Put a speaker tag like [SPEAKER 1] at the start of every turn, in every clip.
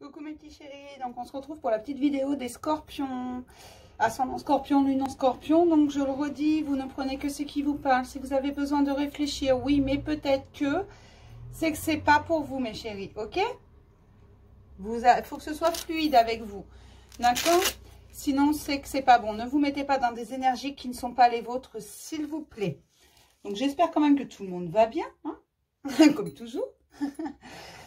[SPEAKER 1] Coucou mes petits chéris, donc on se retrouve pour la petite vidéo des scorpions, ascendant scorpion, lune en scorpion. Donc je le redis, vous ne prenez que ce qui vous parle. Si vous avez besoin de réfléchir, oui, mais peut-être que c'est pas pour vous mes chéris, ok? Il faut que ce soit fluide avec vous, d'accord? Sinon c'est que c'est pas bon. Ne vous mettez pas dans des énergies qui ne sont pas les vôtres, s'il vous plaît. Donc j'espère quand même que tout le monde va bien, hein? Comme toujours.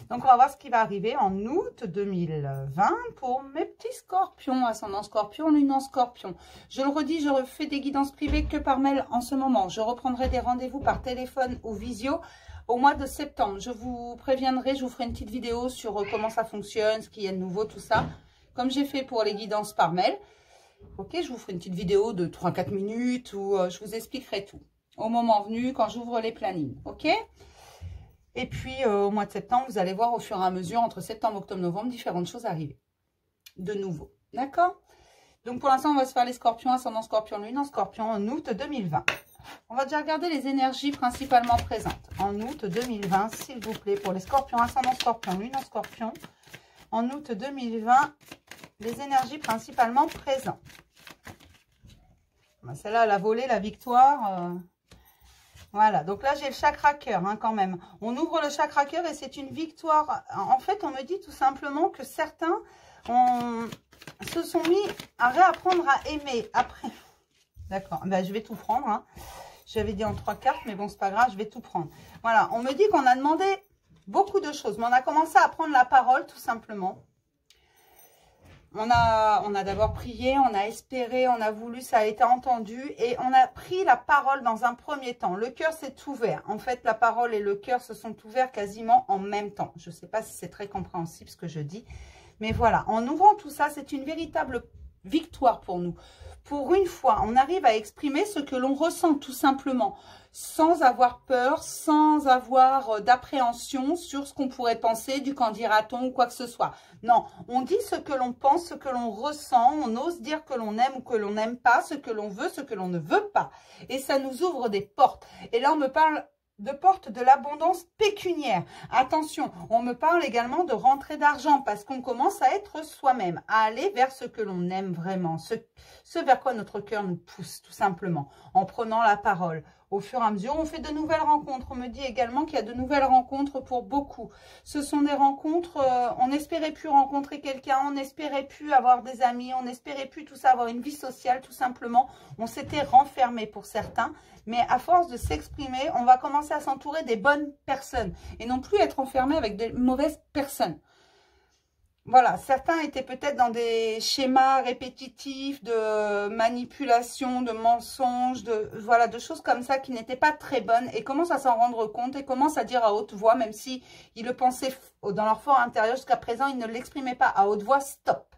[SPEAKER 1] Donc, on va voir ce qui va arriver en août 2020 pour mes petits scorpions, ascendant scorpion, lune en scorpion. Je le redis, je refais des guidances privées que par mail en ce moment. Je reprendrai des rendez-vous par téléphone ou visio au mois de septembre. Je vous préviendrai, je vous ferai une petite vidéo sur comment ça fonctionne, ce qu'il y a de nouveau, tout ça. Comme j'ai fait pour les guidances par mail. Ok, je vous ferai une petite vidéo de 3-4 minutes où je vous expliquerai tout. Au moment venu, quand j'ouvre les plannings, ok ? Et puis, au mois de septembre, vous allez voir au fur et à mesure, entre septembre, octobre, novembre, différentes choses arriver. De nouveau. D'accord? Donc, pour l'instant, on va se faire les scorpions, ascendant scorpion, lune en scorpion, en août 2020. On va déjà regarder les énergies principalement présentes. En août 2020, s'il vous plaît, pour les scorpions, ascendant scorpion, lune en scorpion. En août 2020, les énergies principalement présentes. Celle-là, elle a volé la victoire... Voilà, donc là, j'ai le chakra cœur hein, quand même. On ouvre le chakra cœur et c'est une victoire. En fait, on me dit tout simplement que certains se sont mis à réapprendre à aimer. Après, d'accord, ben, je vais tout prendre. Hein. J'avais dit en 3 cartes, mais bon, c'est pas grave, je vais tout prendre. Voilà, on me dit qu'on a demandé beaucoup de choses, mais on a commencé à prendre la parole tout simplement. On a d'abord prié, on a espéré, on a voulu, ça a été entendu et on a pris la parole dans un premier temps. Le cœur s'est ouvert. En fait, la parole et le cœur se sont ouverts quasiment en même temps. Je ne sais pas si c'est très compréhensible ce que je dis. Mais voilà, en ouvrant tout ça, c'est une véritable victoire pour nous. Pour une fois, on arrive à exprimer ce que l'on ressent tout simplement, sans avoir peur, sans avoir d'appréhension sur ce qu'on pourrait penser, du qu'en dira-t-on ou quoi que ce soit. Non, on dit ce que l'on pense, ce que l'on ressent, on ose dire que l'on aime ou que l'on n'aime pas, ce que l'on veut, ce que l'on ne veut pas. Et ça nous ouvre des portes. Et là, on me parle de portes de l'abondance pécuniaire. Attention, on me parle également de rentrée d'argent parce qu'on commence à être soi-même, à aller vers ce que l'on aime vraiment, ce vers quoi notre cœur nous pousse tout simplement, en prenant la parole. Au fur et à mesure, on fait de nouvelles rencontres. On me dit également qu'il y a de nouvelles rencontres pour beaucoup. Ce sont des rencontres, on n'espérait plus rencontrer quelqu'un, on n'espérait plus avoir des amis, on n'espérait plus tout ça, avoir une vie sociale tout simplement. On s'était renfermé pour certains, mais à force de s'exprimer, on va commencer à s'entourer des bonnes personnes et non plus être enfermé avec des mauvaises personnes. Voilà, certains étaient peut-être dans des schémas répétitifs de manipulation, de mensonges, voilà, de choses comme ça qui n'étaient pas très bonnes et commencent à s'en rendre compte et commencent à dire à haute voix, même si ils le pensaient dans leur fort intérieur jusqu'à présent, ils ne l'exprimaient pas à haute voix, stop,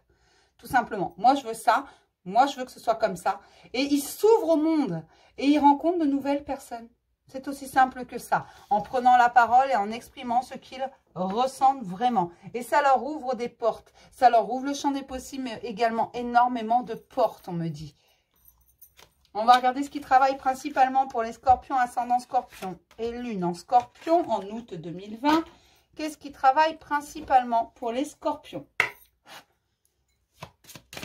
[SPEAKER 1] tout simplement. Moi, je veux ça, moi, je veux que ce soit comme ça. Et ils s'ouvrent au monde et ils rencontrent de nouvelles personnes. C'est aussi simple que ça, en prenant la parole et en exprimant ce qu'ils ressentent vraiment. Et ça leur ouvre des portes, ça leur ouvre le champ des possibles, mais également énormément de portes, on me dit. On va regarder ce qui travaille principalement pour les scorpions, ascendant scorpion et lune en scorpion en août 2020. Qu'est-ce qui travaille principalement pour les scorpions?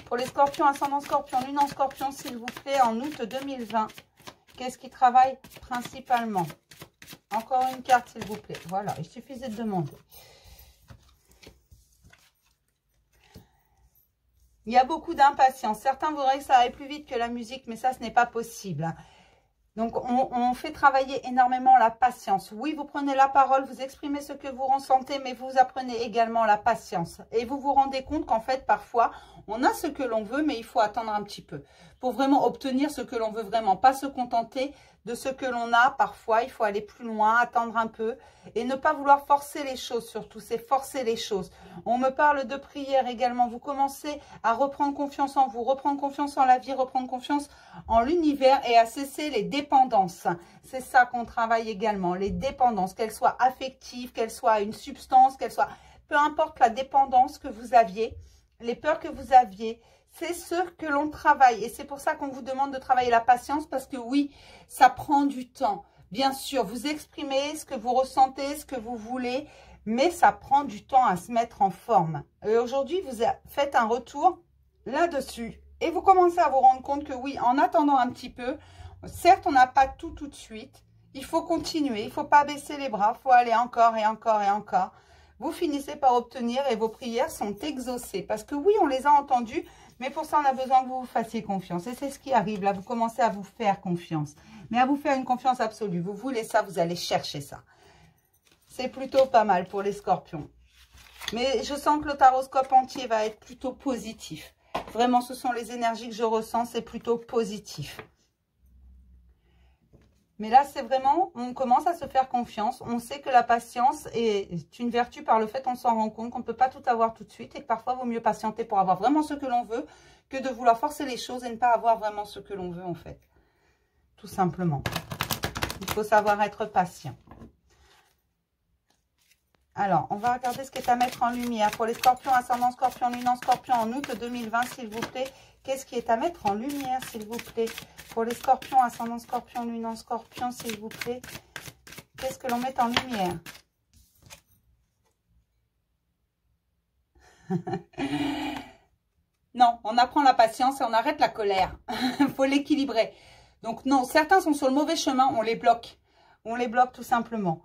[SPEAKER 1] Pour les scorpions, ascendant scorpion, lune en scorpion, s'il vous plaît, en août 2020. Qu'est-ce qui travaille principalement? Encore une carte, s'il vous plaît. Voilà, il suffisait de demander. Il y a beaucoup d'impatience. Certains voudraient que ça aille plus vite que la musique, mais ça, ce n'est pas possible. Donc, on fait travailler énormément la patience. Oui, vous prenez la parole, vous exprimez ce que vous ressentez, mais vous apprenez également la patience. Et vous vous rendez compte qu'en fait, parfois, on a ce que l'on veut, mais il faut attendre un petit peu. Pour vraiment obtenir ce que l'on veut vraiment, pas se contenter de ce que l'on a. Parfois, il faut aller plus loin, attendre un peu et ne pas vouloir forcer les choses surtout. C'est forcer les choses. On me parle de prière également. Vous commencez à reprendre confiance en vous, reprendre confiance en la vie, reprendre confiance en l'univers et à cesser les dépendances. C'est ça qu'on travaille également, les dépendances, qu'elles soient affectives, qu'elles soient une substance, qu'elles soient... Peu importe la dépendance que vous aviez, les peurs que vous aviez, c'est ce que l'on travaille. Et c'est pour ça qu'on vous demande de travailler la patience parce que oui, ça prend du temps. Bien sûr, vous exprimez ce que vous ressentez, ce que vous voulez, mais ça prend du temps à se mettre en forme. Et aujourd'hui, vous faites un retour là-dessus. Et vous commencez à vous rendre compte que oui, en attendant un petit peu, certes, on n'a pas tout de suite. Il faut continuer, il ne faut pas baisser les bras, il faut aller encore et encore et encore. Vous finissez par obtenir et vos prières sont exaucées. Parce que oui, on les a entendues, mais pour ça, on a besoin que vous vous fassiez confiance. Et c'est ce qui arrive là, vous commencez à vous faire confiance. Mais à vous faire une confiance absolue. Vous voulez ça, vous allez chercher ça. C'est plutôt pas mal pour les scorpions. Mais je sens que le taroscope entier va être plutôt positif. Vraiment, ce sont les énergies que je ressens, c'est plutôt positif. Mais là, c'est vraiment, on commence à se faire confiance. On sait que la patience est une vertu par le fait qu'on s'en rend compte qu'on ne peut pas tout avoir tout de suite et que parfois, il vaut mieux patienter pour avoir vraiment ce que l'on veut que de vouloir forcer les choses et ne pas avoir vraiment ce que l'on veut en fait. Tout simplement. Il faut savoir être patient. Alors, on va regarder ce qui est à mettre en lumière. Pour les scorpions, ascendant scorpion, lune en scorpion en août 2020, s'il vous plaît. Qu'est-ce qui est à mettre en lumière, s'il vous plaît? Pour les scorpions, ascendant scorpion, lune en scorpion, s'il vous plaît. Qu'est-ce que l'on met en lumière? Non, on apprend la patience et on arrête la colère. Il faut l'équilibrer. Donc non, certains sont sur le mauvais chemin, on les bloque. On les bloque tout simplement.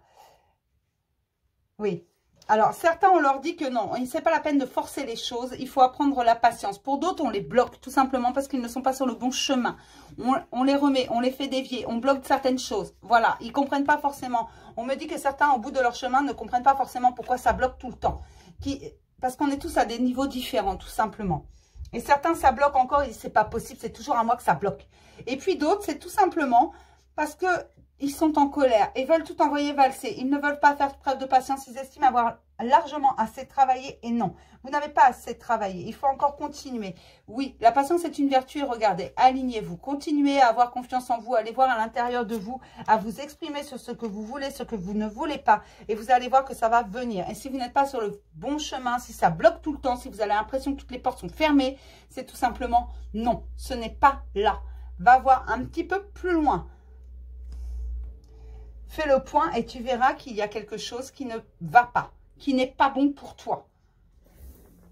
[SPEAKER 1] Oui. Alors, certains, on leur dit que non, c'est pas la peine de forcer les choses, il faut apprendre la patience. Pour d'autres, on les bloque tout simplement parce qu'ils ne sont pas sur le bon chemin. On les remet, on les fait dévier, on bloque certaines choses. Voilà, ils ne comprennent pas forcément. On me dit que certains, au bout de leur chemin, ne comprennent pas forcément pourquoi ça bloque tout le temps. Parce qu'on est tous à des niveaux différents, tout simplement. Et certains, ça bloque encore, ils disent c'est pas possible, c'est toujours à moi que ça bloque. Et puis d'autres, c'est tout simplement parce que ils sont en colère et veulent tout envoyer valser. Ils ne veulent pas faire preuve de patience. Ils estiment avoir largement assez travaillé. Et non, vous n'avez pas assez travaillé. Il faut encore continuer. Oui, la patience est une vertu. Et regardez, alignez-vous. Continuez à avoir confiance en vous. Allez voir à l'intérieur de vous, à vous exprimer sur ce que vous voulez, ce que vous ne voulez pas. Et vous allez voir que ça va venir. Et si vous n'êtes pas sur le bon chemin, si ça bloque tout le temps, si vous avez l'impression que toutes les portes sont fermées, c'est tout simplement non. Ce n'est pas là. Va voir un petit peu plus loin. Fais le point et tu verras qu'il y a quelque chose qui ne va pas, qui n'est pas bon pour toi.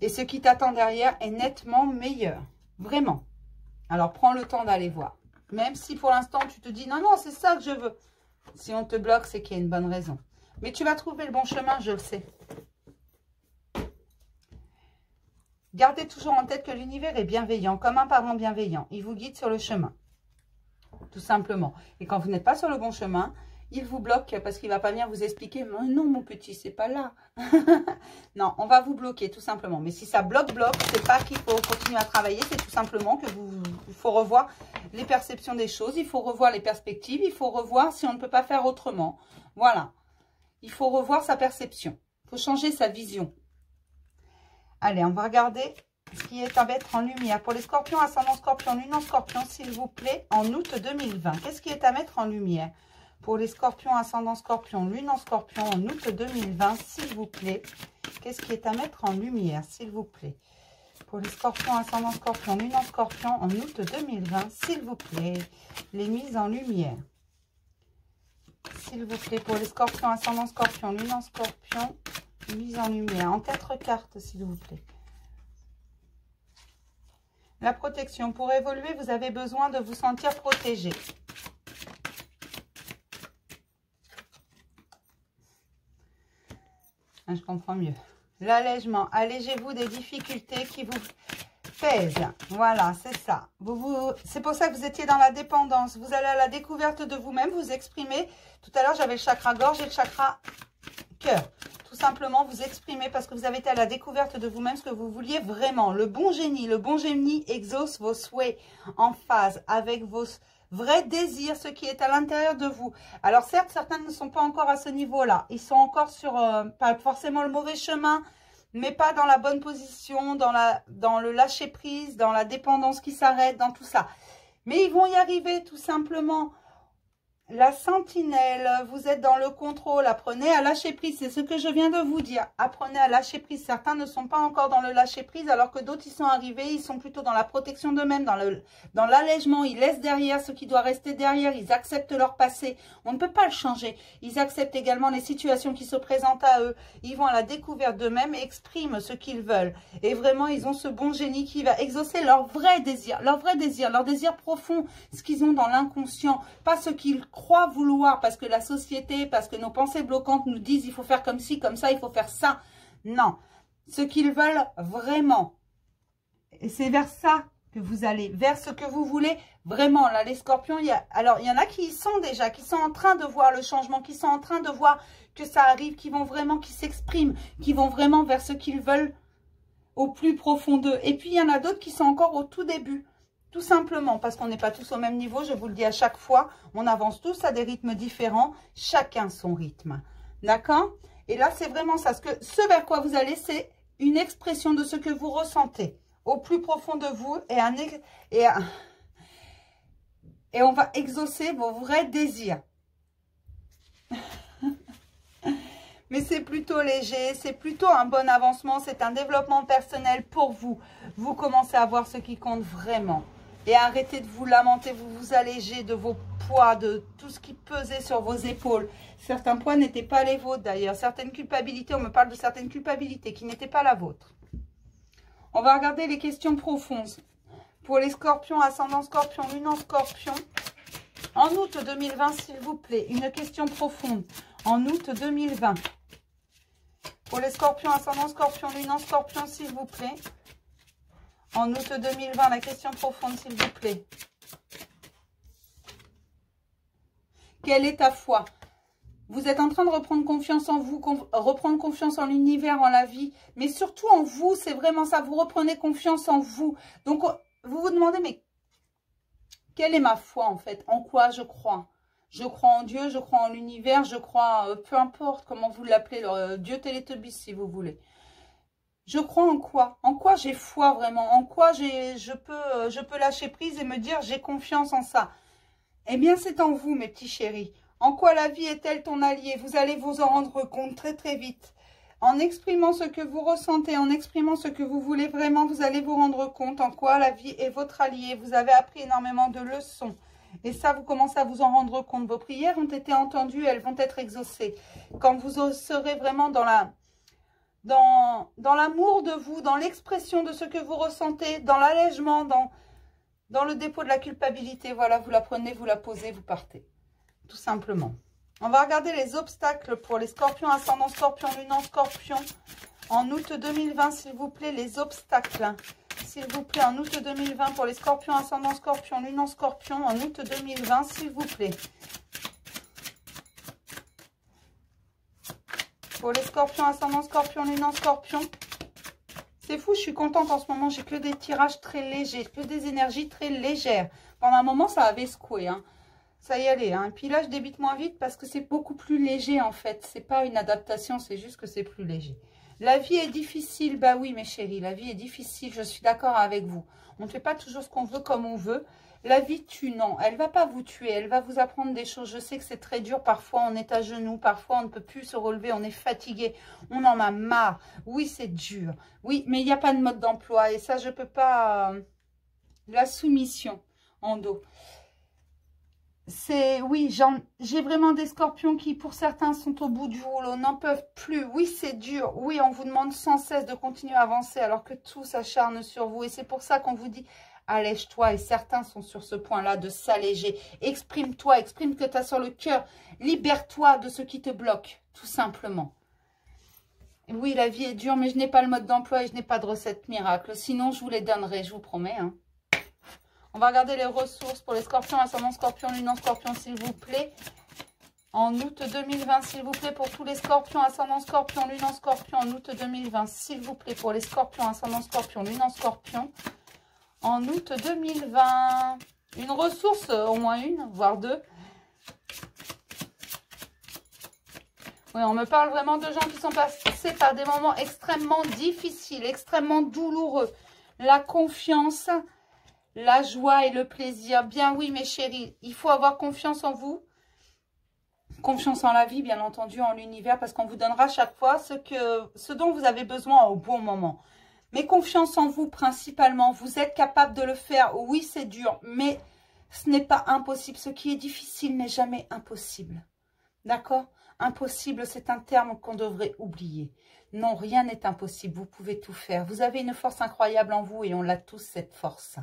[SPEAKER 1] Et ce qui t'attend derrière est nettement meilleur. Vraiment. Alors, prends le temps d'aller voir. Même si pour l'instant, tu te dis, non, non, c'est ça que je veux. Si on te bloque, c'est qu'il y a une bonne raison. Mais tu vas trouver le bon chemin, je le sais. Gardez toujours en tête que l'univers est bienveillant, comme un parent bienveillant. Il vous guide sur le chemin. Tout simplement. Et quand vous n'êtes pas sur le bon chemin, il vous bloque parce qu'il ne va pas venir vous expliquer. Non, mon petit, c'est pas là. Non, on va vous bloquer tout simplement. Mais si ça bloque, c'est pas qu'il faut continuer à travailler. C'est tout simplement que il faut revoir les perceptions des choses. Il faut revoir les perspectives. Il faut revoir si on ne peut pas faire autrement. Voilà. Il faut revoir sa perception. Il faut changer sa vision. Allez, on va regarder ce qui est à mettre en lumière. Pour les scorpions, ascendant scorpion, lune en scorpion, s'il vous plaît, en août 2020. Qu'est-ce qui est à mettre en lumière? Pour les scorpions, ascendant scorpion, lune en scorpion, en août 2020, s'il vous plaît. Qu'est-ce qui est à mettre en lumière, s'il vous plaît? Pour les scorpions, ascendant scorpion, lune en scorpion, en août 2020, s'il vous plaît. Les mises en lumière. S'il vous plaît, pour les scorpions, ascendant scorpion, lune en scorpion, mise en lumière. En 4 cartes, s'il vous plaît. La protection. Pour évoluer, vous avez besoin de vous sentir protégé. Je comprends mieux. L'allègement. Allégez-vous des difficultés qui vous pèsent. Voilà, c'est ça. C'est pour ça que vous étiez dans la dépendance. Vous allez à la découverte de vous-même, vous exprimez. Tout à l'heure, j'avais le chakra gorge et le chakra cœur. Tout simplement, vous exprimez parce que vous avez été à la découverte de vous-même ce que vous vouliez vraiment. Le bon génie exauce vos souhaits en phase avec vos vrai désir, ce qui est à l'intérieur de vous. Alors certes, certains ne sont pas encore à ce niveau-là. Ils sont encore sur, pas forcément le mauvais chemin, mais pas dans la bonne position, dans le lâcher-prise, dans la dépendance qui s'arrête, dans tout ça. Mais ils vont y arriver tout simplement. La sentinelle, vous êtes dans le contrôle, apprenez à lâcher prise, c'est ce que je viens de vous dire. Apprenez à lâcher prise, certains ne sont pas encore dans le lâcher prise, alors que d'autres y sont arrivés, ils sont plutôt dans la protection d'eux-mêmes, dans l'allègement, ils laissent derrière ce qui doit rester derrière, ils acceptent leur passé, on ne peut pas le changer. Ils acceptent également les situations qui se présentent à eux, ils vont à la découverte d'eux-mêmes et expriment ce qu'ils veulent. Et vraiment, ils ont ce bon génie qui va exaucer leur vrai désir, leur désir profond, ce qu'ils ont dans l'inconscient, pas ce qu'ils croient vouloir parce que la société, parce que nos pensées bloquantes nous disent il faut faire comme ci, comme ça, il faut faire ça. Non, ce qu'ils veulent vraiment. Et c'est vers ça que vous allez, vers ce que vous voulez vraiment. Là, les scorpions, il y en a qui y sont déjà, qui sont en train de voir le changement, qui sont en train de voir que ça arrive, qui vont vraiment, qui s'expriment, qui vont vraiment vers ce qu'ils veulent au plus profond d'eux. Et puis, il y en a d'autres qui sont encore au tout début. Tout simplement, parce qu'on n'est pas tous au même niveau, je vous le dis à chaque fois, on avance tous à des rythmes différents, chacun son rythme. D'accord? Et là, c'est vraiment ça. Ce vers quoi vous allez, c'est une expression de ce que vous ressentez au plus profond de vous et on va exaucer vos vrais désirs. Mais c'est plutôt léger, c'est plutôt un bon avancement, c'est un développement personnel pour vous. Vous commencez à voir ce qui compte vraiment. Et arrêtez de vous lamenter, vous vous allégez de vos poids, de tout ce qui pesait sur vos épaules. Certains poids n'étaient pas les vôtres d'ailleurs. Certaines culpabilités, on me parle de certaines culpabilités qui n'étaient pas la vôtre. On va regarder les questions profondes. Pour les scorpions, ascendant scorpion, lune en scorpion. En août 2020, s'il vous plaît, une question profonde. En août 2020. Pour les scorpions, ascendant scorpion, lune en scorpion, s'il vous plaît. En août 2020, la question profonde, s'il vous plaît. Quelle est ta foi? Vous êtes en train de reprendre confiance en vous, reprendre confiance en l'univers, en la vie, mais surtout en vous, c'est vraiment ça. Vous reprenez confiance en vous. Donc, vous vous demandez, mais quelle est ma foi en fait? En quoi je crois? Je crois en Dieu, je crois en l'univers, je crois, peu importe comment vous l'appelez, Dieu Télétubbies si vous voulez. Je crois en quoi? En quoi j'ai foi vraiment? En quoi je peux lâcher prise et me dire j'ai confiance en ça? Eh bien, c'est en vous, mes petits chéris. En quoi la vie est-elle ton allié? Vous allez vous en rendre compte très très vite. En exprimant ce que vous ressentez, en exprimant ce que vous voulez vraiment, vous allez vous rendre compte en quoi la vie est votre allié. Vous avez appris énormément de leçons. Et ça, vous commencez à vous en rendre compte. Vos prières ont été entendues, elles vont être exaucées. Quand vous serez vraiment dans l'amour de vous, dans l'expression de ce que vous ressentez, dans l'allègement, dans le dépôt de la culpabilité, voilà, vous la prenez, vous la posez, vous partez. Tout simplement. On va regarder les obstacles pour les scorpions, ascendant scorpion, lune en scorpion. En août 2020, s'il vous plaît, les obstacles. S'il vous plaît, en août 2020, pour les scorpions, ascendant scorpion, lune en scorpion. En août 2020, s'il vous plaît. Pour les scorpions, ascendant scorpion, lune en scorpion. C'est fou, je suis contente en ce moment. J'ai que des tirages très légers, que des énergies très légères. Pendant un moment, ça avait secoué, hein. Ça y allait, hein. Puis là, je débite moins vite parce que c'est beaucoup plus léger, en fait. C'est pas une adaptation, c'est juste que c'est plus léger. La vie est difficile. Bah oui, mes chéris, la vie est difficile. Je suis d'accord avec vous. On ne fait pas toujours ce qu'on veut comme on veut. La vie tue, non. Elle ne va pas vous tuer. Elle va vous apprendre des choses. Je sais que c'est très dur. Parfois, on est à genoux. Parfois, on ne peut plus se relever. On est fatigué. On en a marre. Oui, c'est dur. Oui, mais il n'y a pas de mode d'emploi. Et ça, je ne peux pas... La soumission en dos. Oui, j'ai vraiment des scorpions qui, pour certains, sont au bout du rouleau, n'en peuvent plus. Oui, c'est dur. Oui, on vous demande sans cesse de continuer à avancer alors que tout s'acharne sur vous. Et c'est pour ça qu'on vous dit, allège-toi. Et certains sont sur ce point-là de s'alléger. Exprime-toi, exprime ce que tu as sur le cœur. Libère-toi de ce qui te bloque, tout simplement. Oui, la vie est dure, mais je n'ai pas le mode d'emploi et je n'ai pas de recette miracle. Sinon, je vous les donnerai, je vous promets, hein. On va regarder les ressources pour les scorpions, ascendant scorpion, lune en scorpion, s'il vous plaît. En août 2020, s'il vous plaît, pour tous les scorpions, ascendant scorpion, lune en scorpion, en août 2020, s'il vous plaît, pour les scorpions, ascendant scorpion, lune en scorpion. En août 2020, une ressource, au moins une, voire deux. Oui, on me parle vraiment de gens qui sont passés par des moments extrêmement difficiles, extrêmement douloureux. La confiance... La joie et le plaisir. Bien oui, mes chéris, il faut avoir confiance en vous. Confiance en la vie, bien entendu, en l'univers, parce qu'on vous donnera chaque fois ce dont vous avez besoin au bon moment. Mais confiance en vous principalement, vous êtes capable de le faire. Oui, c'est dur, mais ce n'est pas impossible. Ce qui est difficile n'est jamais impossible. D'accord? Impossible, c'est un terme qu'on devrait oublier. Non, rien n'est impossible, vous pouvez tout faire. Vous avez une force incroyable en vous et on l'a tous, cette force.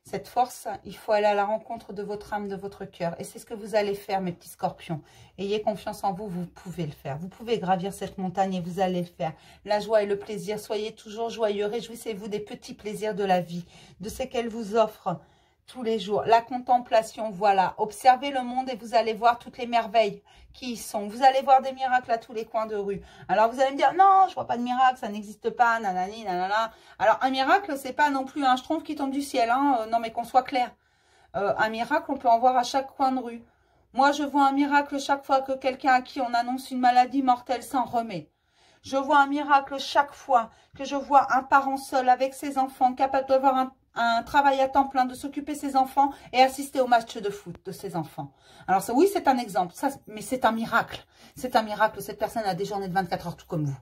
[SPEAKER 1] Cette force, il faut aller à la rencontre de votre âme, de votre cœur. Et c'est ce que vous allez faire, mes petits scorpions. Ayez confiance en vous, vous pouvez le faire. Vous pouvez gravir cette montagne et vous allez le faire. La joie et le plaisir, soyez toujours joyeux. Réjouissez-vous des petits plaisirs de la vie, de ce qu'elle vous offre tous les jours. La contemplation, voilà. Observez le monde et vous allez voir toutes les merveilles qui y sont. Vous allez voir des miracles à tous les coins de rue. Alors, vous allez me dire, non, je vois pas de miracle, ça n'existe pas, nanani, nanana. Alors, un miracle, c'est pas non plus un schtroumpf qui tombe du ciel, hein. Non, mais qu'on soit clair. Un miracle, on peut en voir à chaque coin de rue. Moi, je vois un miracle chaque fois que quelqu'un à qui on annonce une maladie mortelle s'en remet. Je vois un miracle chaque fois que je vois un parent seul avec ses enfants, capable d'avoir un travail à temps plein, de s'occuper de ses enfants et assister au match de foot de ses enfants. Alors ça, oui, c'est un exemple, ça, mais c'est un miracle. C'est un miracle. Cette personne a des journées de 24 heures tout comme vous.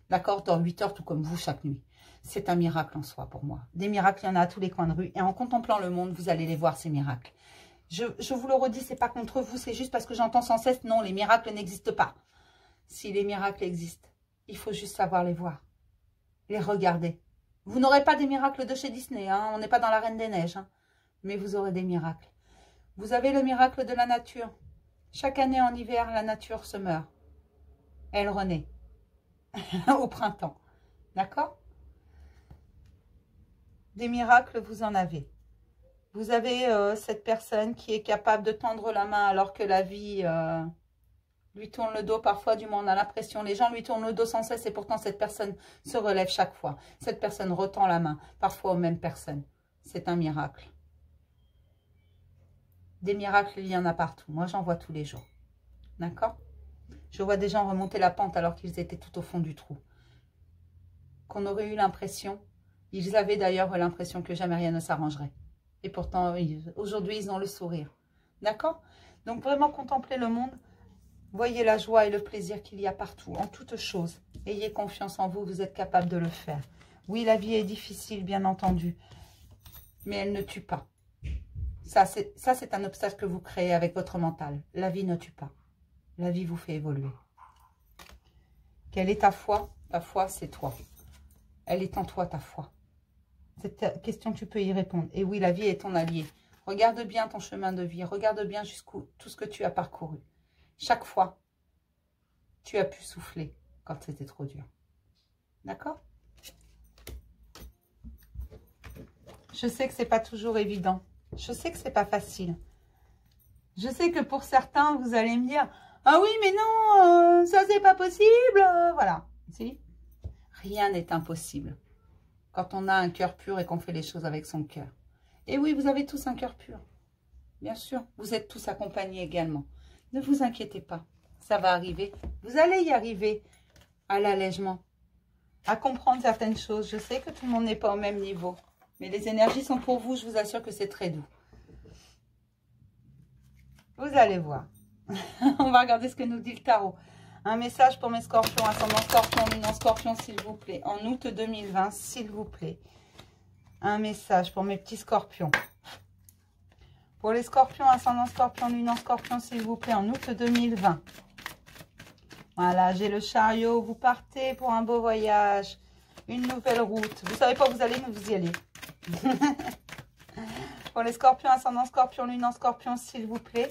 [SPEAKER 1] D'accord? Dans 8 heures tout comme vous chaque nuit. C'est un miracle en soi pour moi. Des miracles, il y en a à tous les coins de rue. Et en contemplant le monde, vous allez les voir, ces miracles. Je vous le redis, c'est pas contre vous, c'est juste parce que j'entends sans cesse, non, les miracles n'existent pas. Si les miracles existent, il faut juste savoir les voir, les regarder. Vous n'aurez pas des miracles de chez Disney, hein, on n'est pas dans la Reine des Neiges, hein, mais vous aurez des miracles. Vous avez le miracle de la nature. Chaque année en hiver, la nature se meurt. Elle renaît au printemps. D'accord? Des miracles, vous en avez. Vous avez cette personne qui est capable de tendre la main alors que la vie lui tourne le dos. Parfois, du moins, on a l'impression, les gens lui tournent le dos sans cesse et pourtant, cette personne se relève chaque fois. Cette personne retend la main, parfois aux mêmes personnes. C'est un miracle. Des miracles, il y en a partout. Moi, j'en vois tous les jours. D'accord? Je vois des gens remonter la pente alors qu'ils étaient tout au fond du trou. Qu'on aurait eu l'impression, ils avaient d'ailleurs l'impression que jamais rien ne s'arrangerait. Et pourtant, aujourd'hui, ils ont le sourire. D'accord? Donc, vraiment, contemplez le monde. Voyez la joie et le plaisir qu'il y a partout, en toutes choses. Ayez confiance en vous, vous êtes capable de le faire. Oui, la vie est difficile, bien entendu. Mais elle ne tue pas. Ça, c'est un obstacle que vous créez avec votre mental. La vie ne tue pas. La vie vous fait évoluer. Quelle est ta foi? Ta foi, c'est toi. Elle est en toi, ta foi. Cette question, tu peux y répondre. Et oui, la vie est ton allié. Regarde bien ton chemin de vie. Regarde bien jusqu'où tout ce que tu as parcouru. Chaque fois, tu as pu souffler quand c'était trop dur. D'accord? Je sais que c'est pas toujours évident. Je sais que c'est pas facile. Je sais que pour certains, vous allez me dire « Ah oui, mais non, ça c'est pas possible. » Voilà. Si? Rien n'est impossible quand on a un cœur pur et qu'on fait les choses avec son cœur. Et oui, vous avez tous un cœur pur. Bien sûr, vous êtes tous accompagnés également. Ne vous inquiétez pas, ça va arriver. Vous allez y arriver à l'allègement, à comprendre certaines choses. Je sais que tout le monde n'est pas au même niveau, mais les énergies sont pour vous, je vous assure que c'est très doux. Vous allez voir. On va regarder ce que nous dit le tarot. Un message pour mes scorpions, ascendant scorpion, luminant scorpion, s'il vous plaît. En août 2020, s'il vous plaît. Un message pour mes petits scorpions. Pour les scorpions, ascendant scorpion, luminant scorpion, s'il vous plaît, en août 2020. Voilà, j'ai le chariot. Vous partez pour un beau voyage. Une nouvelle route. Vous savez pas où vous allez, mais vous y allez. Pour les scorpions, ascendant scorpion, luminant scorpion, s'il vous plaît.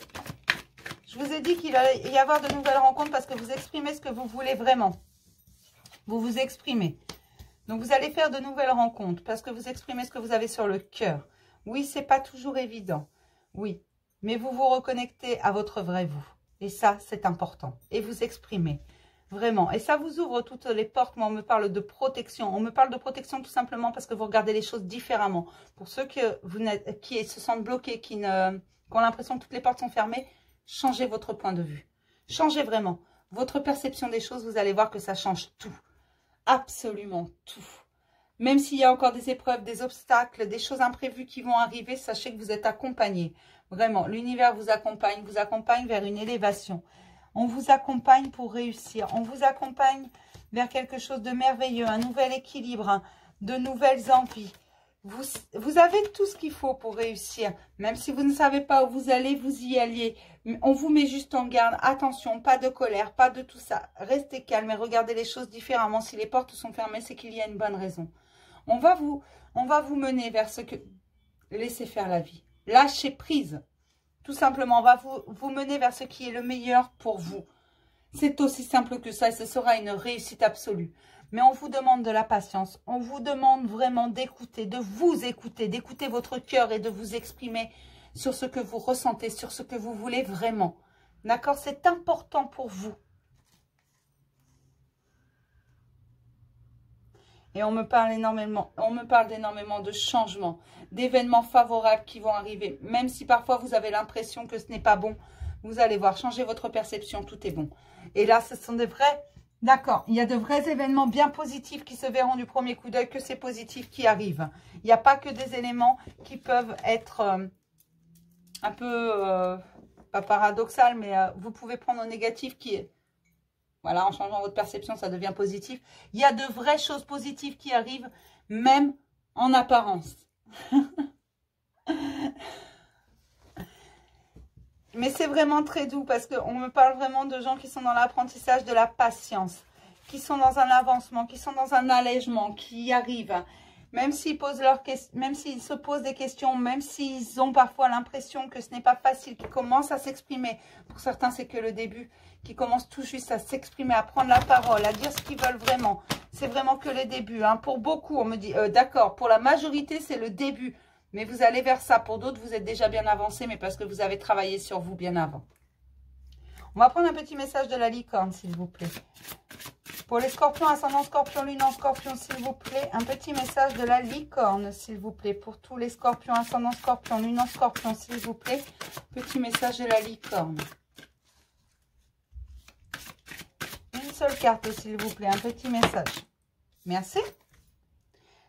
[SPEAKER 1] Je vous ai dit qu'il allait y avoir de nouvelles rencontres parce que vous exprimez ce que vous voulez vraiment. Vous vous exprimez. Donc, vous allez faire de nouvelles rencontres parce que vous exprimez ce que vous avez sur le cœur. Oui, c'est pas toujours évident. Oui, mais vous vous reconnectez à votre vrai vous. Et ça, c'est important. Et vous exprimez. Vraiment. Et ça vous ouvre toutes les portes. Moi, on me parle de protection. On me parle de protection tout simplement parce que vous regardez les choses différemment. Pour ceux qui se sentent bloqués, qui ont l'impression que toutes les portes sont fermées, changez votre point de vue. Changez vraiment. Votre perception des choses, vous allez voir que ça change tout. Absolument tout. Même s'il y a encore des épreuves, des obstacles, des choses imprévues qui vont arriver, sachez que vous êtes accompagné. Vraiment, l'univers vous accompagne vers une élévation. On vous accompagne pour réussir. On vous accompagne vers quelque chose de merveilleux, un nouvel équilibre, de nouvelles envies. Vous avez tout ce qu'il faut pour réussir. Même si vous ne savez pas où vous allez, vous y alliez. On vous met juste en garde. Attention, pas de colère, pas de tout ça. Restez calme et regardez les choses différemment. Si les portes sont fermées, c'est qu'il y a une bonne raison. On va vous mener vers ce que... Laissez faire la vie. Lâchez prise. Tout simplement, on va vous mener vers ce qui est le meilleur pour vous. C'est aussi simple que ça et ce sera une réussite absolue. Mais on vous demande de la patience. On vous demande vraiment d'écouter, d'écouter votre cœur et de vous exprimer sur ce que vous ressentez, sur ce que vous voulez vraiment. D'accord? C'est important pour vous. Et on me parle d'énormément de changements, d'événements favorables qui vont arriver. Même si parfois vous avez l'impression que ce n'est pas bon, vous allez voir, changer votre perception, tout est bon. Et là, ce sont des vrais... D'accord, il y a de vrais événements bien positifs qui se verront du premier coup d'œil, que c'est positif qui arrive. Il n'y a pas que des éléments qui peuvent être un peu, pas paradoxal, mais vous pouvez prendre au négatif qui est... Voilà, en changeant votre perception, ça devient positif. Il y a de vraies choses positives qui arrivent, même en apparence. Mais c'est vraiment très doux parce qu'on me parle vraiment de gens qui sont dans l'apprentissage de la patience, qui sont dans un avancement, qui sont dans un allègement, qui y arrivent. Même s'ils se posent des questions, même s'ils ont parfois l'impression que ce n'est pas facile, qu'ils commencent à s'exprimer. Pour certains, c'est que le début, qui commencent tout juste à s'exprimer, à prendre la parole, à dire ce qu'ils veulent vraiment. C'est vraiment que le début. Hein. Pour beaucoup, on me dit, d'accord, pour la majorité, c'est le début. Mais vous allez vers ça. Pour d'autres, vous êtes déjà bien avancé, mais parce que vous avez travaillé sur vous bien avant. On va prendre un petit message de la licorne, s'il vous plaît. Pour les scorpions, ascendant scorpion, lune en scorpion, s'il vous plaît. Un petit message de la licorne, s'il vous plaît. Pour tous les scorpions, ascendant scorpion, lune en scorpion, s'il vous plaît. Petit message de la licorne. Une seule carte, s'il vous plaît. Un petit message. Merci.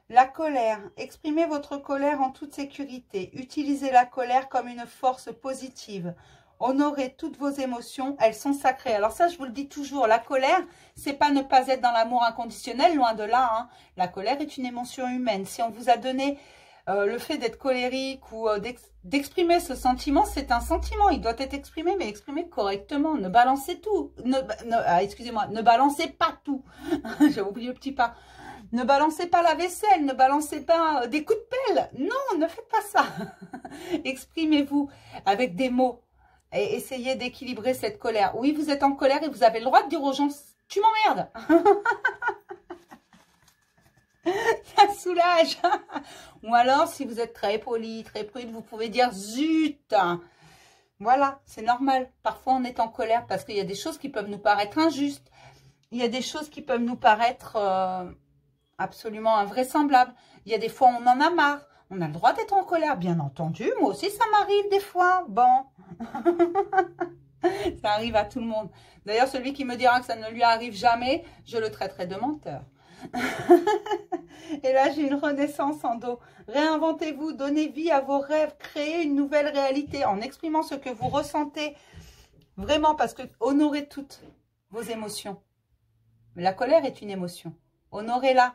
[SPEAKER 1] La colère. Exprimez votre colère en toute sécurité. Utilisez la colère comme une force positive. Honorez toutes vos émotions, elles sont sacrées. Alors ça, je vous le dis toujours, la colère, c'est pas ne pas être dans l'amour inconditionnel, loin de là. Hein. La colère est une émotion humaine. Si on vous a donné le fait d'être colérique ou d'exprimer ce sentiment, c'est un sentiment. Il doit être exprimé, mais exprimé correctement. Ne balancez tout. Excusez-moi, ne balancez pas tout. J'ai oublié le petit pas. Ne balancez pas la vaisselle, ne balancez pas des coups de pelle. Non, ne faites pas ça. Exprimez-vous avec des mots. Et essayez d'équilibrer cette colère. Oui, vous êtes en colère et vous avez le droit de dire aux gens, tu m'emmerdes. Ça soulage. Ou alors, si vous êtes très poli, très prude, vous pouvez dire zut. Voilà, c'est normal. Parfois, on est en colère parce qu'il y a des choses qui peuvent nous paraître injustes. Il y a des choses qui peuvent nous paraître absolument invraisemblables. Il y a des fois, on en a marre. On a le droit d'être en colère, bien entendu. Moi aussi, ça m'arrive des fois. Bon. Ça arrive à tout le monde. D'ailleurs, celui qui me dira que ça ne lui arrive jamais, je le traiterai de menteur. Et là, j'ai une renaissance en dos. Réinventez-vous, donnez vie à vos rêves, créez une nouvelle réalité en exprimant ce que vous ressentez. Vraiment, parce que honorez toutes vos émotions. La colère est une émotion. Honorez-la.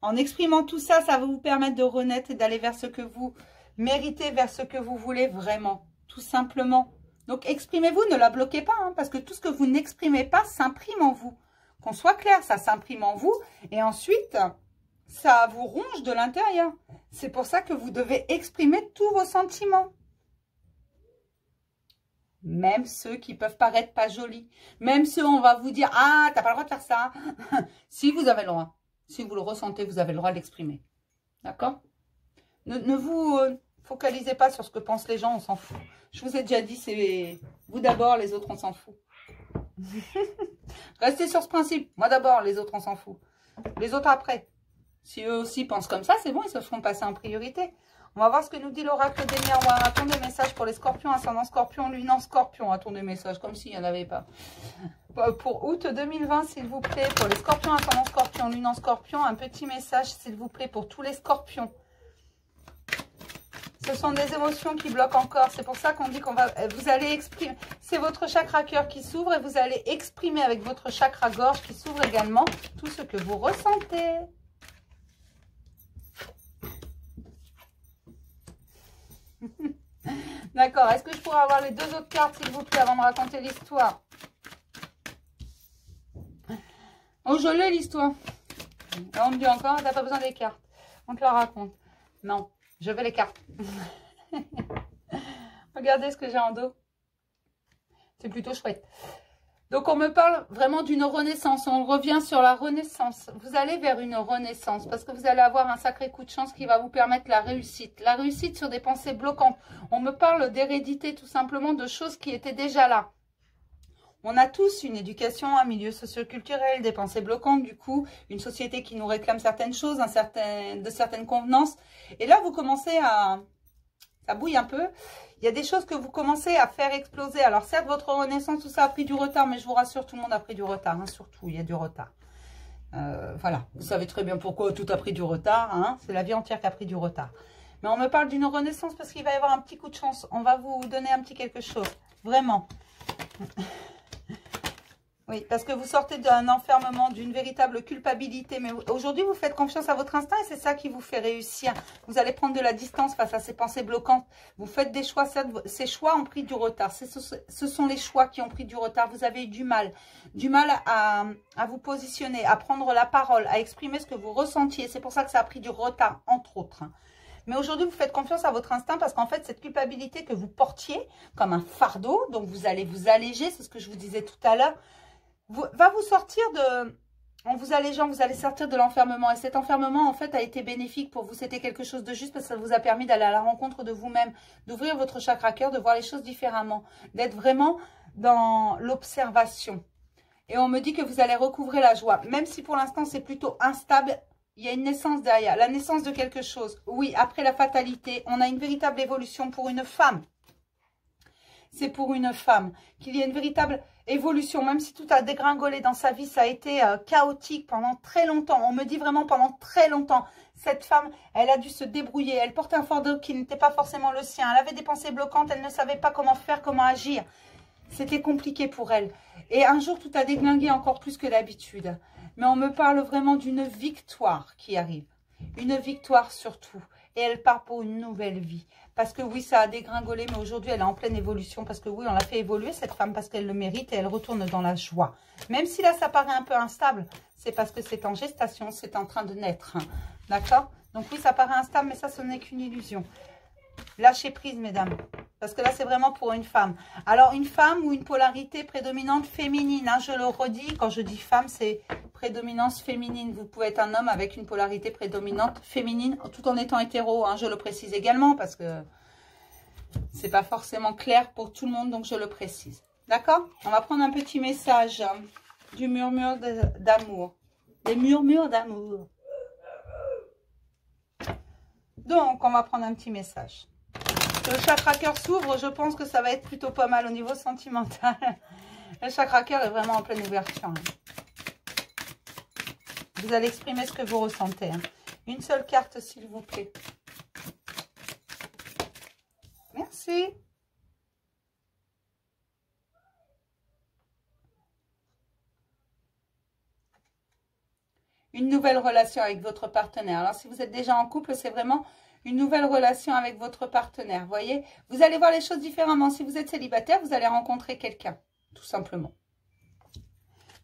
[SPEAKER 1] En exprimant tout ça, ça va vous permettre de renaître et d'aller vers ce que vous méritez, vers ce que vous voulez vraiment, tout simplement. Donc, exprimez-vous, ne la bloquez pas, hein, parce que tout ce que vous n'exprimez pas s'imprime en vous. Qu'on soit clair, ça s'imprime en vous et ensuite, ça vous ronge de l'intérieur. C'est pour ça que vous devez exprimer tous vos sentiments. Même ceux qui peuvent paraître pas jolis. Même ceux où on va vous dire, ah, t'as pas le droit de faire ça. Si, vous avez le droit. Si vous le ressentez, vous avez le droit de l'exprimer. D'accord? Ne vous focalisez pas sur ce que pensent les gens, on s'en fout. Je vous ai déjà dit, c'est vous d'abord, les autres, on s'en fout. Restez sur ce principe. Moi d'abord, les autres, on s'en fout. Les autres après. Si eux aussi pensent comme ça, c'est bon, ils se feront passer en priorité. On va voir ce que nous dit l'oracle des miroirs. Attendez message pour les scorpions, ascendant scorpion, lune en scorpion. Attendez message, comme s'il n'y en avait pas. Pour août 2020, s'il vous plaît, pour les scorpions, ascendant scorpion, lune en scorpion, un petit message, s'il vous plaît, pour tous les scorpions. Ce sont des émotions qui bloquent encore. C'est pour ça qu'on dit vous allez exprimer. C'est votre chakra cœur qui s'ouvre et vous allez exprimer avec votre chakra gorge qui s'ouvre également tout ce que vous ressentez. D'accord. Est-ce que je pourrais avoir les 2 autres cartes, s'il vous plaît, avant de raconter l'histoire? Oh, je l'ai l'histoire. On me dit encore, t'as pas besoin des cartes. On te la raconte. Non, je veux les cartes. Regardez ce que j'ai en dos. C'est plutôt chouette. Donc, on me parle vraiment d'une renaissance. On revient sur la renaissance. Vous allez vers une renaissance parce que vous allez avoir un sacré coup de chance qui va vous permettre la réussite. La réussite sur des pensées bloquantes. On me parle d'hérédité, tout simplement, de choses qui étaient déjà là. On a tous une éducation, un milieu socio-culturel, des pensées bloquantes, du coup, une société qui nous réclame certaines choses, de certaines convenances. Et là, vous commencez à... Ça bouille un peu. Il y a des choses que vous commencez à faire exploser. Alors, certes, votre renaissance, tout ça a pris du retard, mais je vous rassure, tout le monde a pris du retard. Hein, surtout, il y a du retard. Voilà, vous savez très bien pourquoi tout a pris du retard. Hein, c'est la vie entière qui a pris du retard. Mais on me parle d'une renaissance parce qu'il va y avoir un petit coup de chance. On va vous donner un petit quelque chose. Vraiment. Oui, parce que vous sortez d'un enfermement, d'une véritable culpabilité. Mais aujourd'hui, vous faites confiance à votre instinct et c'est ça qui vous fait réussir. Vous allez prendre de la distance face à ces pensées bloquantes. Vous faites des choix, ces choix ont pris du retard. Ce sont les choix qui ont pris du retard. Vous avez eu du mal à vous positionner, à prendre la parole, à exprimer ce que vous ressentiez. C'est pour ça que ça a pris du retard, entre autres. Mais aujourd'hui, vous faites confiance à votre instinct parce qu'en fait, cette culpabilité que vous portiez comme un fardeau, donc vous allez vous alléger, c'est ce que je vous disais tout à l'heure, va vous sortir en vous allégeant, vous allez sortir de l'enfermement. Et cet enfermement, en fait, a été bénéfique pour vous. C'était quelque chose de juste parce que ça vous a permis d'aller à la rencontre de vous-même, d'ouvrir votre chakra cœur, de voir les choses différemment, d'être vraiment dans l'observation. Et on me dit que vous allez recouvrer la joie. Même si pour l'instant, c'est plutôt instable, il y a une naissance derrière, la naissance de quelque chose. Oui, après la fatalité, on a une véritable évolution pour une femme. C'est pour une femme qu'il y a une véritable évolution, même si tout a dégringolé dans sa vie, ça a été chaotique pendant très longtemps. On me dit vraiment pendant très longtemps, cette femme, elle a dû se débrouiller. Elle portait un fardeau qui n'était pas forcément le sien. Elle avait des pensées bloquantes, elle ne savait pas comment faire, comment agir. C'était compliqué pour elle. Et un jour, tout a déglingué encore plus que d'habitude. Mais on me parle vraiment d'une victoire qui arrive. Une victoire surtout. Et elle part pour une nouvelle vie. Parce que oui, ça a dégringolé, mais aujourd'hui, elle est en pleine évolution. Parce que oui, on l'a fait évoluer, cette femme, parce qu'elle le mérite et elle retourne dans la joie. Même si là, ça paraît un peu instable, c'est parce que c'est en gestation, c'est en train de naître. D'accord? Donc oui, ça paraît instable, mais ça, ce n'est qu'une illusion. Lâchez prise, mesdames. Parce que là, c'est vraiment pour une femme. Alors, une femme ou une polarité prédominante féminine. Hein, je le redis, quand je dis femme, c'est prédominance féminine. Vous pouvez être un homme avec une polarité prédominante féminine, tout en étant hétéro. Hein, je le précise également, parce que c'est pas forcément clair pour tout le monde, donc je le précise. D'accord? On va prendre un petit message du murmure d'amour. Des murmures d'amour. Donc, on va prendre un petit message. Le chakra cœur s'ouvre, je pense que ça va être plutôt pas mal au niveau sentimental. Le chakra cœur est vraiment en pleine ouverture. Vous allez exprimer ce que vous ressentez. Une seule carte, s'il vous plaît. Merci. Une nouvelle relation avec votre partenaire. Alors, si vous êtes déjà en couple, c'est vraiment une nouvelle relation avec votre partenaire. Vous voyez, vous allez voir les choses différemment. Si vous êtes célibataire, vous allez rencontrer quelqu'un, tout simplement.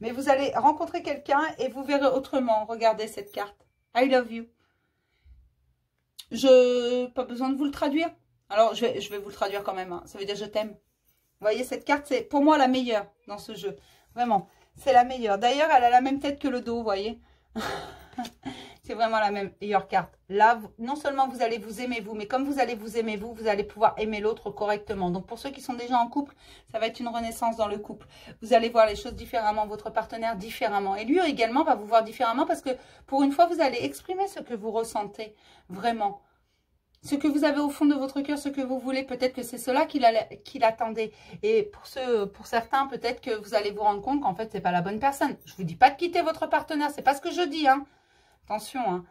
[SPEAKER 1] Mais vous allez rencontrer quelqu'un et vous verrez autrement. Regardez cette carte. I love you. Pas besoin de vous le traduire. Alors, je vais vous le traduire quand même. Hein. Ça veut dire je t'aime. Vous voyez, cette carte, c'est pour moi la meilleure dans ce jeu. Vraiment, c'est la meilleure. D'ailleurs, elle a la même tête que le dos, vous voyez. C'est vraiment la meilleure carte. Là, non seulement vous allez vous aimer vous, mais comme vous allez vous aimer vous, vous allez pouvoir aimer l'autre correctement. Donc, pour ceux qui sont déjà en couple, ça va être une renaissance dans le couple. Vous allez voir les choses différemment, votre partenaire différemment. Et lui également va vous voir différemment parce que pour une fois, vous allez exprimer ce que vous ressentez vraiment. Ce que vous avez au fond de votre cœur, ce que vous voulez, peut-être que c'est cela qu'il attendait. Et pour certains, peut-être que vous allez vous rendre compte qu'en fait, c'est pas la bonne personne. Je vous dis pas de quitter votre partenaire, c'est pas ce que je dis, hein. Attention, hein.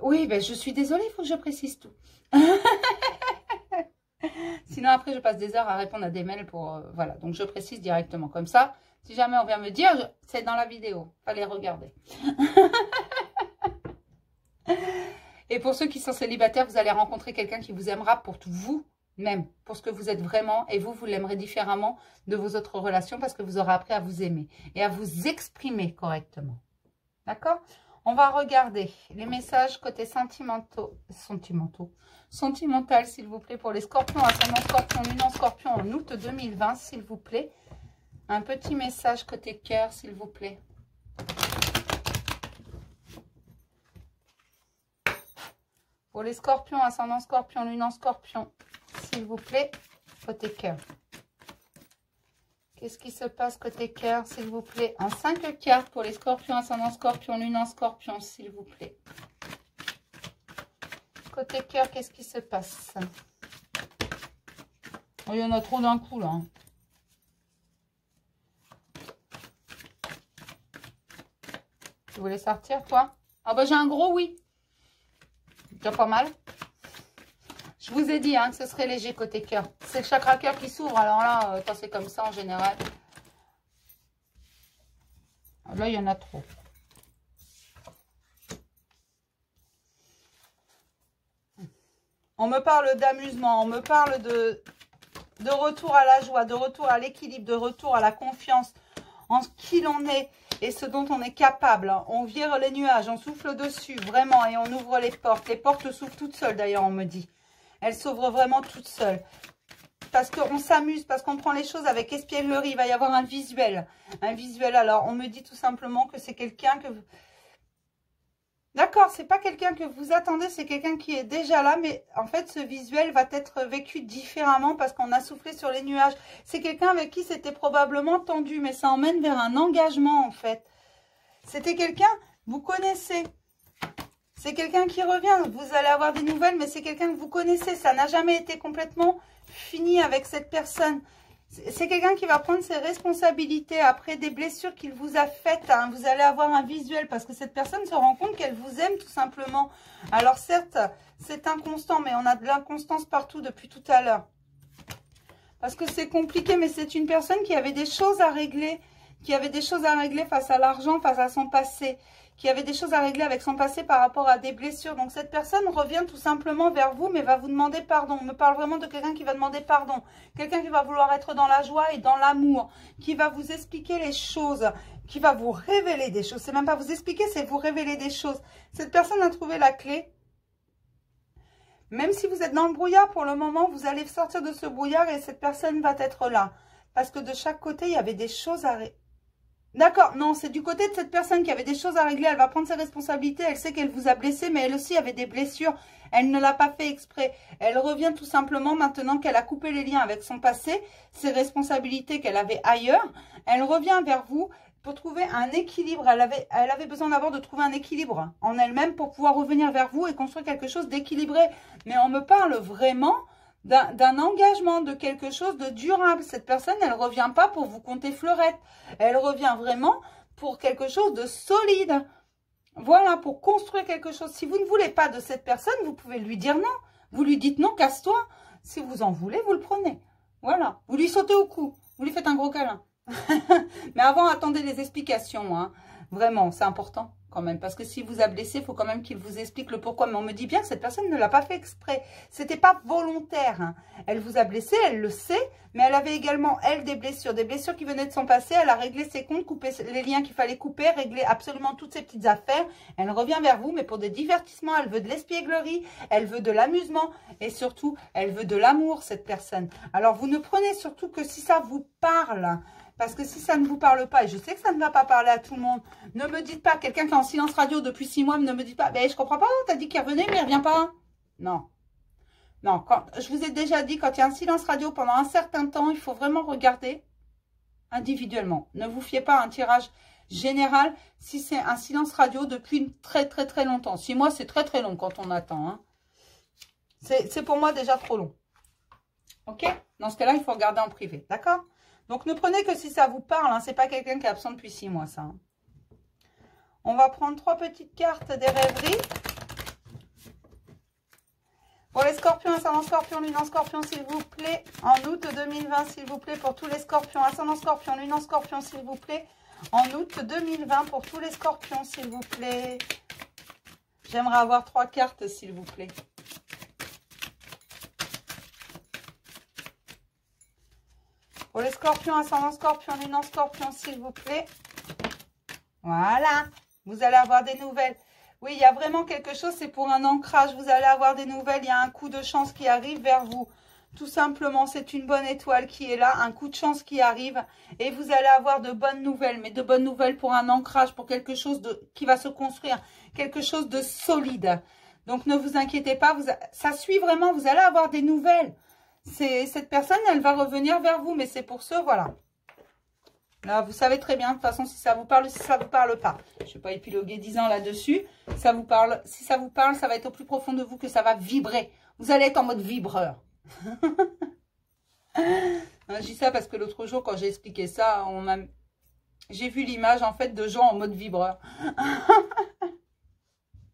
[SPEAKER 1] Oui, ben, je suis désolée, il faut que je précise tout. Sinon, après, je passe des heures à répondre à des mails pour... voilà, donc je précise directement. Comme ça, si jamais on vient me dire, c'est dans la vidéo. Fallait regarder. Et pour ceux qui sont célibataires, vous allez rencontrer quelqu'un qui vous aimera pour tout vous-même, pour ce que vous êtes vraiment. Et vous l'aimerez différemment de vos autres relations parce que vous aurez appris à vous aimer et à vous exprimer correctement. D'accord? On va regarder les messages côté sentimental, s'il vous plaît, pour les scorpions, ascendant scorpion, lune en scorpion en août 2020, s'il vous plaît. Un petit message côté cœur, s'il vous plaît. Pour les scorpions, ascendant scorpion, lune en scorpion, s'il vous plaît, côté cœur. Qu'est-ce qui se passe côté cœur, s'il vous plaît? En 5 cartes pour les scorpions, ascendant scorpion, lune en scorpion, s'il vous plaît. Côté cœur, qu'est-ce qui se passe? Oh, il y en a trop d'un coup, là. Tu voulais sortir, toi? Ah bah, j'ai un gros oui. Déjà pas mal. Je vous ai dit hein, que ce serait léger côté cœur. C'est le chakra cœur qui s'ouvre. Alors là, quand c'est comme ça en général. Là, il y en a trop. On me parle d'amusement. On me parle de retour à la joie, de retour à l'équilibre, de retour à la confiance en qui l'on est et ce dont on est capable. On vire les nuages, on souffle dessus, vraiment, et on ouvre les portes. Les portes s'ouvrent toutes seules, d'ailleurs, on me dit. Elles s'ouvrent vraiment toutes seules. Parce qu'on s'amuse, parce qu'on prend les choses avec espièglerie. Il va y avoir un visuel. Un visuel, alors, on me dit tout simplement que c'est quelqu'un que... D'accord, c'est pas quelqu'un que vous attendez, c'est quelqu'un qui est déjà là. Mais en fait, ce visuel va être vécu différemment parce qu'on a soufflé sur les nuages. C'est quelqu'un avec qui c'était probablement tendu, mais ça emmène vers un engagement, en fait. C'était quelqu'un, vous connaissez... C'est quelqu'un qui revient, vous allez avoir des nouvelles, mais c'est quelqu'un que vous connaissez. Ça n'a jamais été complètement fini avec cette personne. C'est quelqu'un qui va prendre ses responsabilités après des blessures qu'il vous a faites. Hein. Vous allez avoir un visuel parce que cette personne se rend compte qu'elle vous aime tout simplement. Alors certes, c'est inconstant, mais on a de l'inconstance partout depuis tout à l'heure. Parce que c'est compliqué, mais c'est une personne qui avait des choses à régler. Qui avait des choses à régler face à l'argent, face à son passé. Qui avait des choses à régler avec son passé par rapport à des blessures. Donc cette personne revient tout simplement vers vous, mais va vous demander pardon. On me parle vraiment de quelqu'un qui va demander pardon. Quelqu'un qui va vouloir être dans la joie et dans l'amour. Qui va vous expliquer les choses. Qui va vous révéler des choses. C'est même pas vous expliquer, c'est vous révéler des choses. Cette personne a trouvé la clé. Même si vous êtes dans le brouillard pour le moment, vous allez sortir de ce brouillard et cette personne va être là. Parce que de chaque côté, il y avait des choses à régler. D'accord, non, c'est du côté de cette personne qui avait des choses à régler. Elle va prendre ses responsabilités. Elle sait qu'elle vous a blessé, mais elle aussi avait des blessures. Elle ne l'a pas fait exprès. Elle revient tout simplement maintenant qu'elle a coupé les liens avec son passé, ses responsabilités qu'elle avait ailleurs. Elle revient vers vous pour trouver un équilibre. Elle avait besoin d'abord de trouver un équilibre en elle-même pour pouvoir revenir vers vous et construire quelque chose d'équilibré. Mais on me parle vraiment... d'un engagement, de quelque chose de durable. Cette personne, elle ne revient pas pour vous compter fleurette. Elle revient vraiment pour quelque chose de solide. Voilà, pour construire quelque chose. Si vous ne voulez pas de cette personne, vous pouvez lui dire non. Vous lui dites non, casse-toi. Si vous en voulez, vous le prenez. Voilà, vous lui sautez au cou. Vous lui faites un gros câlin. Mais avant, attendez les explications. Hein. Vraiment, c'est important. Quand même, parce que s'il vous a blessé, il faut quand même qu'il vous explique le pourquoi. Mais on me dit bien que cette personne ne l'a pas fait exprès. C'était pas volontaire. Hein. Elle vous a blessé, elle le sait, mais elle avait également, elle, des blessures qui venaient de son passé. Elle a réglé ses comptes, coupé les liens qu'il fallait couper, réglé absolument toutes ses petites affaires. Elle revient vers vous, mais pour des divertissements, elle veut de l'espièglerie, elle veut de l'amusement et surtout, elle veut de l'amour, cette personne. Alors, vous ne prenez surtout que si ça vous parle. Parce que si ça ne vous parle pas, et je sais que ça ne va pas parler à tout le monde, ne me dites pas, quelqu'un qui est en silence radio depuis 6 mois, ne me dites pas, mais je comprends pas, t'as dit qu'il revenait, mais il revient pas. Non. Non, je vous ai déjà dit, quand il y a un silence radio pendant un certain temps, il faut vraiment regarder individuellement. Ne vous fiez pas à un tirage général si c'est un silence radio depuis très longtemps. 6 mois, c'est très long quand on attend. Hein. C'est pour moi déjà trop long. Ok? Dans ce cas-là, il faut regarder en privé. D'accord? Donc, ne prenez que si ça vous parle. Hein. Ce n'est pas quelqu'un qui est absent depuis 6 mois, ça. Hein. On va prendre 3 petites cartes des rêveries. scorpions, ascendant scorpion, lune en scorpion, s'il vous plaît, en août 2020, s'il vous plaît, pour tous les scorpions, ascendant scorpion, lune en scorpion, s'il vous plaît, en août 2020, pour tous les scorpions, s'il vous plaît. J'aimerais avoir 3 cartes, s'il vous plaît. Pour les scorpions, ascendant scorpion, lune en scorpion, s'il vous plaît. Voilà, vous allez avoir des nouvelles. Oui, il y a vraiment quelque chose, c'est pour un ancrage. Vous allez avoir des nouvelles, il y a un coup de chance qui arrive vers vous. Tout simplement, c'est une bonne étoile qui est là, un coup de chance qui arrive. Et vous allez avoir de bonnes nouvelles, mais de bonnes nouvelles pour un ancrage, pour quelque chose qui va se construire, quelque chose de solide. Donc, ne vous inquiétez pas, ça suit vraiment, vous allez avoir des nouvelles. Cette personne, elle va revenir vers vous, mais c'est pour ce, voilà. Là, vous savez très bien, de toute façon, si ça vous parle, si ça vous parle pas. Je ne vais pas épiloguer 10 ans là-dessus. Ça vous parle, si ça vous parle, ça va être au plus profond de vous que ça va vibrer. Vous allez être en mode vibreur. Je dis ça parce que l'autre jour, quand j'ai expliqué ça, j'ai vu l'image, en fait, de gens en mode vibreur.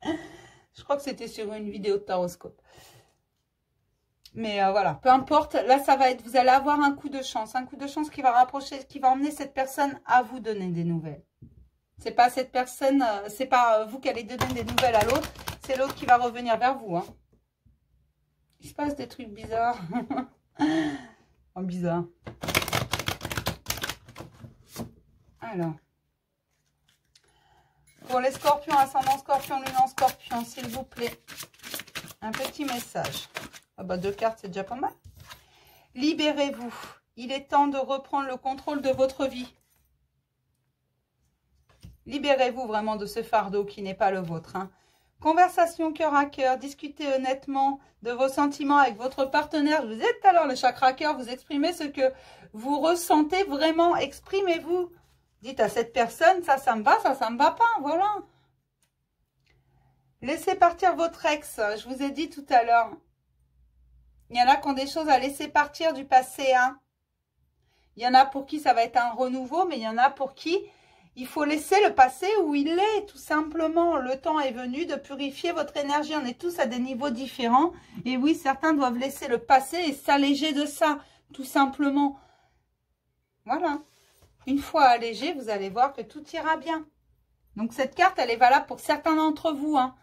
[SPEAKER 1] Je crois que c'était sur une vidéo de taroscope. Mais voilà, peu importe, là ça va être, vous allez avoir un coup de chance qui va rapprocher, qui va emmener cette personne à vous donner des nouvelles. C'est pas cette personne, c'est pas vous qui allez donner des nouvelles à l'autre, c'est l'autre qui va revenir vers vous. Hein. Il se passe des trucs bizarres. Oh, bizarre. Alors, pour les scorpions, ascendant scorpion, lune en scorpion, s'il vous plaît, un petit message. Ah bah 2 cartes, c'est déjà pas mal. Libérez-vous. Il est temps de reprendre le contrôle de votre vie. Libérez-vous vraiment de ce fardeau qui n'est pas le vôtre. Hein. Conversation cœur à cœur. Discutez honnêtement de vos sentiments avec votre partenaire. Je vous disais tout à l'heure, le chakra cœur, vous exprimez ce que vous ressentez vraiment. Exprimez-vous. Dites à cette personne, ça me va, ça me va pas. Voilà. Laissez partir votre ex. Je vous ai dit tout à l'heure. Il y en a qui ont des choses à laisser partir du passé. Hein. Il y en a pour qui ça va être un renouveau, mais il y en a pour qui il faut laisser le passé où il est, tout simplement. Le temps est venu de purifier votre énergie. On est tous à des niveaux différents. Et oui, certains doivent laisser le passé et s'alléger de ça, tout simplement. Voilà. Une fois allégé, vous allez voir que tout ira bien. Donc, cette carte, elle est valable pour certains d'entre vous, hein.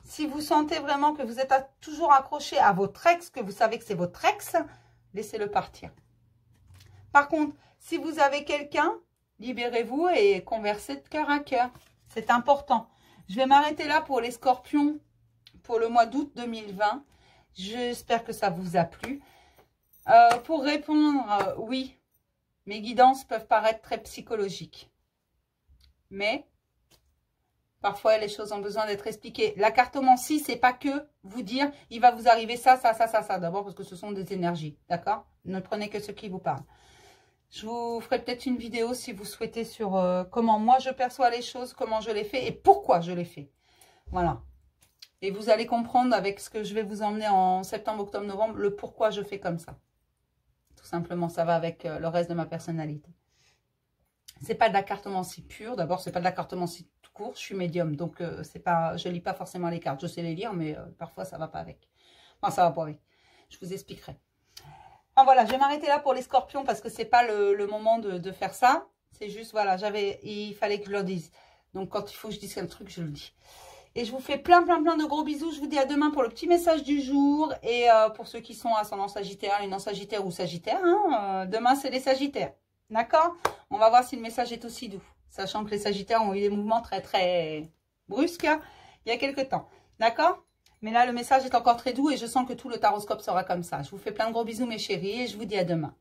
[SPEAKER 1] Si vous sentez vraiment que vous êtes toujours accroché à votre ex, que vous savez que c'est votre ex, laissez-le partir. Par contre, si vous avez quelqu'un, libérez-vous et conversez de cœur à cœur. C'est important. Je vais m'arrêter là pour les scorpions pour le mois d'août 2020. J'espère que ça vous a plu. Pour répondre, oui, mes guidances peuvent paraître très psychologiques. Mais parfois, les choses ont besoin d'être expliquées. La cartomancie, c'est pas que vous dire, il va vous arriver ça. D'abord, parce que ce sont des énergies, d'accord? Ne prenez que ce qui vous parle. Je vous ferai peut-être une vidéo si vous souhaitez sur comment moi je perçois les choses, comment je les fais et pourquoi je les fais. Voilà. Et vous allez comprendre avec ce que je vais vous emmener en septembre, octobre, novembre, le pourquoi je fais comme ça. Tout simplement, ça va avec le reste de ma personnalité. C'est pas de la cartomancie pure. D'abord, c'est pas de la cartomancie tout court. Je suis médium, donc c'est pas, je lis pas forcément les cartes. Je sais les lire, mais parfois ça va pas avec. Enfin, ça va pas avec. Je vous expliquerai. Enfin voilà, je vais m'arrêter là pour les scorpions parce que c'est pas le moment de faire ça. C'est juste, voilà, il fallait que je le dise. Donc quand il faut que je dise un truc, je le dis. Et je vous fais plein de gros bisous. Je vous dis à demain pour le petit message du jour. Et pour ceux qui sont ascendant Sagittaire, lune en Sagittaire ou Sagittaire, hein, demain c'est les Sagittaires. D'accord? On va voir si le message est aussi doux. Sachant que les Sagittaires ont eu des mouvements très brusques il y a quelques temps. D'accord? Mais là, le message est encore très doux et je sens que tout le taroscope sera comme ça. Je vous fais plein de gros bisous, mes chéris, et je vous dis à demain.